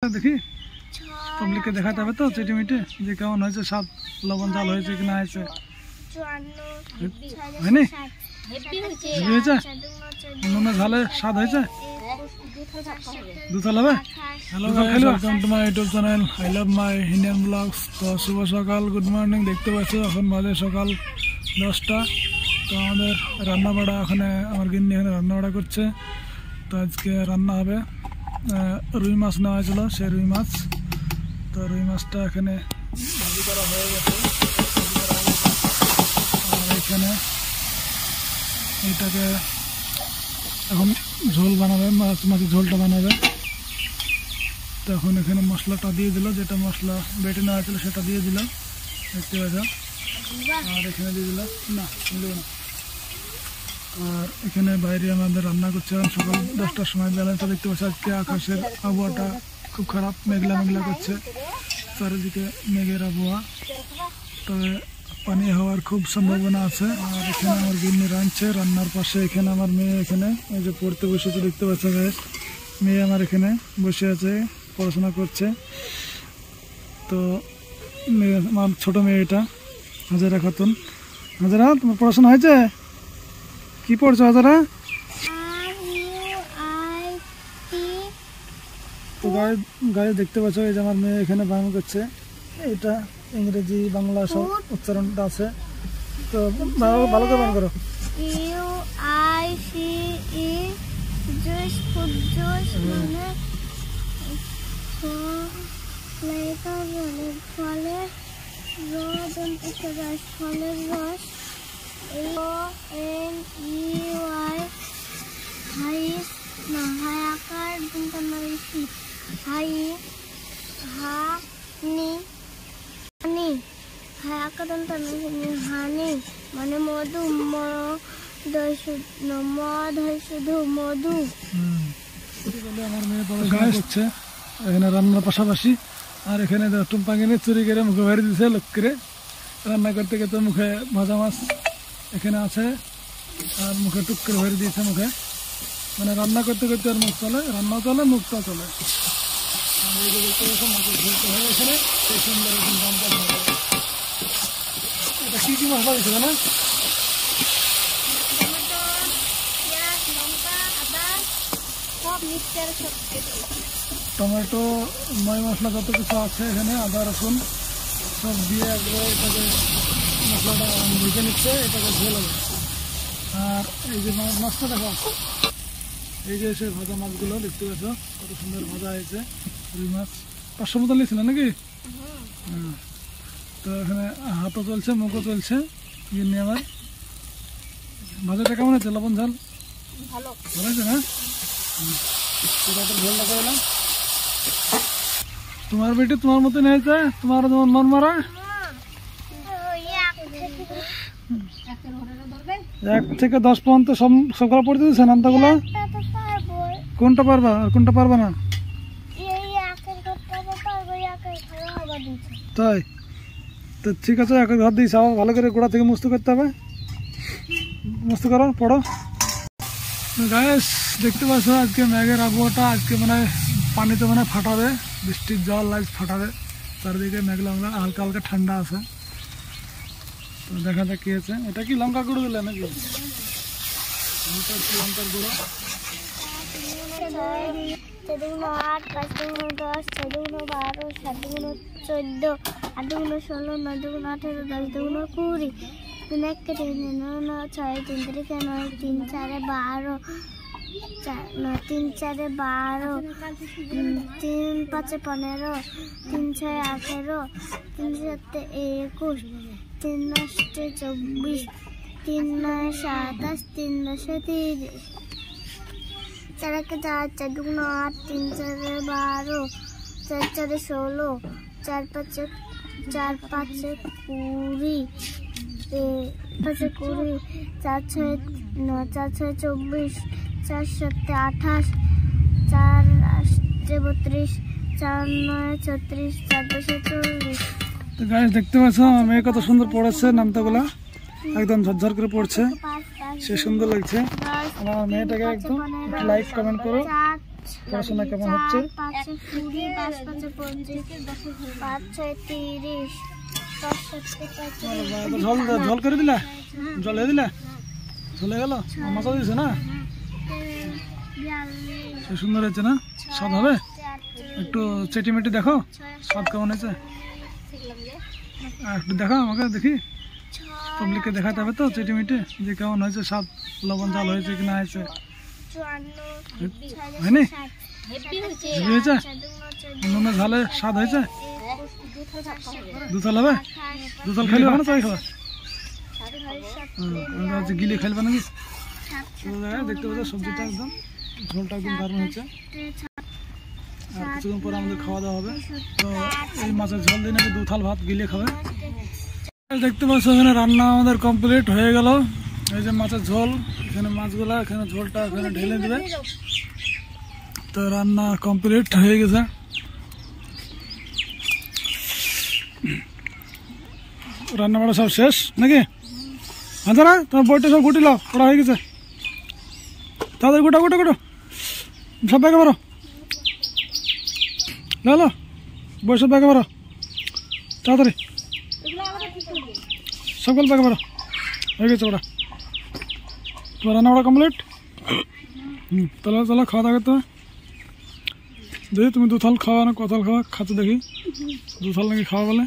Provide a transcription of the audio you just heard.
দেখি পাবলিককে দেখাতে হবে তো চেটিমিটে যে কেমন হয়েছে, স্বাদ লবণ জাল হয়েছে কি না হয়েছে। হয়নি? হেভি হয়েছে? নুনে ঝালে স্বাদ হয়েছে? দুতাল হবে? Hello guys, welcome to my YouTube channel I love my Indian vlogs. তো শুভ সকাল, গুড মর্নিং। দেখতে পাচ্ছ এখন বাজে সকাল 10টা। তো আমাদের রান্না বাড়া ওখানে আমার গিন্নি এখানে রান্না বাড়া করছে। তো আজকে রান্না হবে রুই মাছ নেওয়া হয়েছিল, সে রুই মাছ। তো রুই মাছটা এখানে ভাজি করা হয়ে গেছে। আর এখানে এটাকে এখন ঝোল বানাবে, মাছের ঝোলটা বানাবে। তো এখন এখানে মশলাটা দিয়ে দিল, যেটা মশলা বেটে নেওয়া ছিল সেটা দিয়ে দিল, দেখতে পাচ্ছ। আর এখানে দিয়ে দিল না, আর এখানে বাইরে আমাদের রান্না করছে সকাল 10টার সময় বেলাটা। দেখতে পাচ্ছি আজকে আকাশের আবহাওয়াটা খুব খারাপ, মেঘলা মেঘলা করছে, চারিদিকে মেঘের আবহাওয়া। তবে পানি হওয়ার খুব সম্ভাবনা আছে। আর এখানে আমার গিন্নি রাঁধছে, রান্নার পাশে এখানে আমার মেয়ে এখানে এই যে পড়তে বসেছে, দেখতে পাচ্ছ গাইস। মেয়ে আমার এখানে বসে আছে, পড়াশোনা করছে। তো আমার ছোটো মেয়ে এটা হাজারা খাতুন। হাজারা, তোমার পড়াশোনা হয়েছে? কি পড়ছো হাজারা? তো গায়ে দেখতে পাচ্ছ এই যে আমার মেয়ে এখানে বাংলা করছে। এটা ইংরেজি বাংলা সব উচ্চারণটা আছে। তো ভালো করে বাংলা করো। মানে মধু, শুধু মধু। আমার মেয়ে পড়াশোনা করছে এখানে রান্নার পাশাপাশি। আর এখানে টুম্পাঙ্গিনে চুরি করে মুখে ভরে দিচ্ছে, লোক করে রান্না করতে করতে মুখে ভাজা মাছ এখানে আছে, আর মুখে টুক করে ভরে দিয়েছে মুখে। মানে রান্না করতে করতে আর মুখ চলে, রান্না চলে, মুখটা চলে। এখানে এই সুন্দর এটা কি কি মশলা দিচ্ছে না? টমেটো, ময় মশলা যত কিছু আছে এখানে, আদা রসুন সব দিয়ে একবারে এটাকে মশলাটা ভেজে নিচ্ছে, এটাকে ঝোল হবে। আর এই যে মাছটা দেখো, এই যে সে ভাজা মাছগুলো দেখতে পাচ্ছ কত সুন্দর ভাজা হয়েছে। রুই মাছ 500 মতো নিয়েছিল নাকি? হ্যাঁ। তো এখানে হাতও চলছে, মুখও চলছে গিন্নি আমার। ভাজাটা কেমন হয়েছে? লবণ ঝাল ভালো হয়েছে না? ঝোলটা করলাম। তোমার বেটি তোমার মতন হয়েছে, তোমার যেমন মন মারা। 1 থেকে 10 পর্যন্ত সবগুলো পড়তে দিচ্ছে নামতাগুলো। কোনটা পারবা আর কোনটা পারবা না? তাই তো ঠিক আছে, এক ঘর দিয়েছে। আবার ভালো করে গোড়া থেকে মুস্ত করতে হবে। মুস্ত করো, পড়ো। গাইস দেখতে পাচ্ছ আজকে মেঘের আবহাওয়াটা, আজকে মানে পানিতে মানে ফাটাবে, বৃষ্টির জল লাইট ফাটাবে। চারিদিকে মেঘলা মেঘলা, হালকা হালকা ঠান্ডা আছে। তো দেখা যাক কি আছে। এটা কি লঙ্কা গুঁড়ো দিলে নাকি? লঙ্কার গুঁড়ো। 8, 5, 10, 6, 12, 7, 14, 8, 16, 9, 18, 10, 20, 3, 6, 3, 9, 3, 4, 12, 3, 4, 12, 3, 5, 15, 3, 6, 18, 3, 7, 21, 3, 8, 24, 3, 9, 27, 3, 10, 30, 4, 4, 4, 8, 3, 4, 12, 4, 4, 16, 4, 5, 20, 5, 20, 4, 6, 9, 4, 6, 24, 4, 7, 28, 4, 8, 32, 4, 9, 36, 4, 10, 40। তো গাইস দেখতে পাচ্ছ আমার মেয়ে কত সুন্দর পড়েছে, নামতাগুলা একদম ঝরঝর করে পড়ছে, সে সুন্দর লাগছে। আমার মেয়েটাকে একদম লাইক কমেন্ট করো। পড়াশোনা কেমন হচ্ছে? 5 20 5 5 25 5 6 30 ঝোল করে দিলা, জলে দিলা, ঝলে গেল মশলা দিয়েছে না, সুন্দর হয়েছে না? স্বাদ হবে? একটু চেটিমেটি দেখো স্বাদ কেমন হয়েছে, একটু দেখো আমাকে, দেখি পাবলিককে দেখাতে হবে তো চেটিমেটি যে কেমন হয়েছে স্বাদ, লবণ জাল হয়েছে কি না হয়েছে। হয়নি? হয়েছে? নুনের ঝালে স্বাদ হয়েছে? দুথাল হবে? দুথাল খাইলে হবে না চাই খাবে? গিলে খাইলবে নাকি? দেখতে পাচ্ছ সবজিটা একদম ঝোলটা একদম দারুণ হয়েছে। আর কিছুক্ষণ পরে আমাদের খাওয়া দাওয়া হবে। তো এই মাছের ঝোল দিয়ে নাকি 2 থাল ভাত গিলে খাবে। দেখতে পাচ্ছ এখানে রান্না আমাদের কমপ্লিট হয়ে গেল। এই যে মাছের ঝোল, এখানে মাছগুলা, এখানে ঝোলটা এখানে ঢেলে দেবে। তো রান্না কমপ্লিট হয়ে গেছে। রান্না বাড়া সব শেষ নাকি? আচ্ছা না, তোমার বইটা সব গুটি লাও, পড়া হয়ে গেছে। তাদের গোটা গোটা গোটা সব ব্যাগে মারো, লো বই সব ব্যাগে মারো তাড়াতাড়ি, সকল ব্যাগে মারো, হয়ে গেছে ওরা। তোমার রান্না বাড়া কমপ্লিট। তাহলে চলো খাওয়া দাওয়া করতে হবে। দেখি তুমি 2 থাল খাওয়া না, কতাল খাওয়া খাচ্ছে দেখি, 2 থাল নাকি খাওয়া বলে।